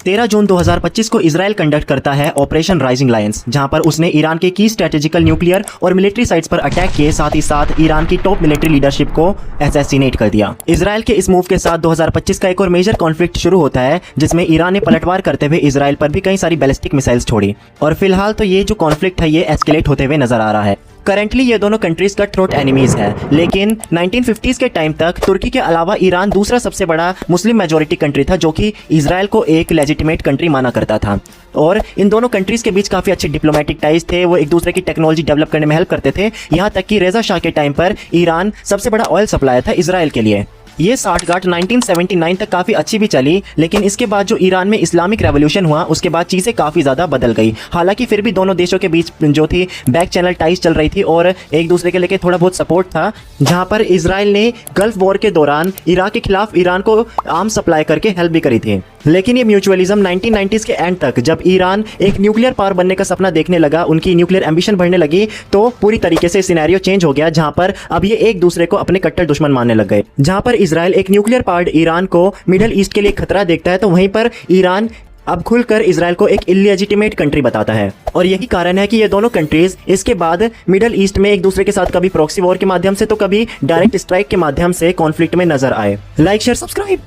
13 जून 2025 को Israel conduct करता है ऑपरेशन राइजिंग लायंस, जहां पर उसने ईरान के की स्ट्रेटेजिकल न्यूक्लियर और मिलिट्री साइट्स पर अटैक किए, साथ ही साथ ईरान की टॉप मिलिट्री लीडरशिप को असैसिनेट कर दिया। इजराइल के इस मूव के साथ 2025 का एक और मेजर कॉन्फ्लिक्ट शुरू होता है, जिसमें ईरान ने पलटवार करते हुए इजराइल पर भी कई सारी बैलिस्टिक मिसाइल्स छोड़ी और फिलहाल तो ये जो कॉन्फ्लिक्ट है ये एस्केलेट होते हुए नजर आ रहा है। करेंटली ये दोनों कंट्रीज कट थ्रोट एनिमीज है, लेकिन 1950s के टाइम तक तुर्की के अलावा ईरान दूसरा सबसे बड़ा मुस्लिम मेजोरिटी कंट्री था, जो कि इजराइल को एक लेजिटिमेट कंट्री माना करता था। और इन दोनों कंट्रीज के बीच काफ़ी अच्छे डिप्लोमेटिक टाइज थे, वो एक दूसरे की टेक्नोलॉजी डेवलप करने में हेल्प करते थे। यहाँ तक कि रेजा शाह के टाइम पर ईरान सबसे बड़ा ऑयल सप्लायर था इजराइल के लिए। ये साठगांठ 1979 तक काफ़ी अच्छी भी चली, लेकिन इसके बाद जो ईरान में इस्लामिक रेवोल्यूशन हुआ उसके बाद चीज़ें काफ़ी ज़्यादा बदल गई। हालांकि फिर भी दोनों देशों के बीच जो थी बैक चैनल टाइज चल रही थी और एक दूसरे के लेके थोड़ा बहुत सपोर्ट था, जहां पर इजराइल ने गल्फ वॉर के दौरान इराक के खिलाफ ईरान को आर्म्स सप्लाई करके हेल्प भी करी थी। लेकिन ये म्यूचुअलिज्म 1990s के एंड तक, जब ईरान एक न्यूक्लियर पावर बनने का सपना देखने लगा, उनकी न्यूक्लियर एम्बिशन बढ़ने लगी, तो पूरी तरीके से सिनेरियो चेंज हो गया, जहां पर अब ये एक दूसरे को अपने कट्टर दुश्मन मानने लग गए। जहां पर इजराइल एक न्यूक्लियर पावर्ड ईरान को मिडिल ईस्ट के लिए खतरा देखता है, तो वहीं पर ईरान अब खुलकर इजराइल को एक इलेजिटिमेट कंट्री बताता है। और यही कारण है कि ये दोनों कंट्रीज इसके बाद मिडिल ईस्ट में एक दूसरे के साथ कभी प्रॉक्सी वॉर के माध्यम से तो कभी डायरेक्ट स्ट्राइक के माध्यम से कॉन्फ्लिक्ट में नजर आए। Like share subscribe.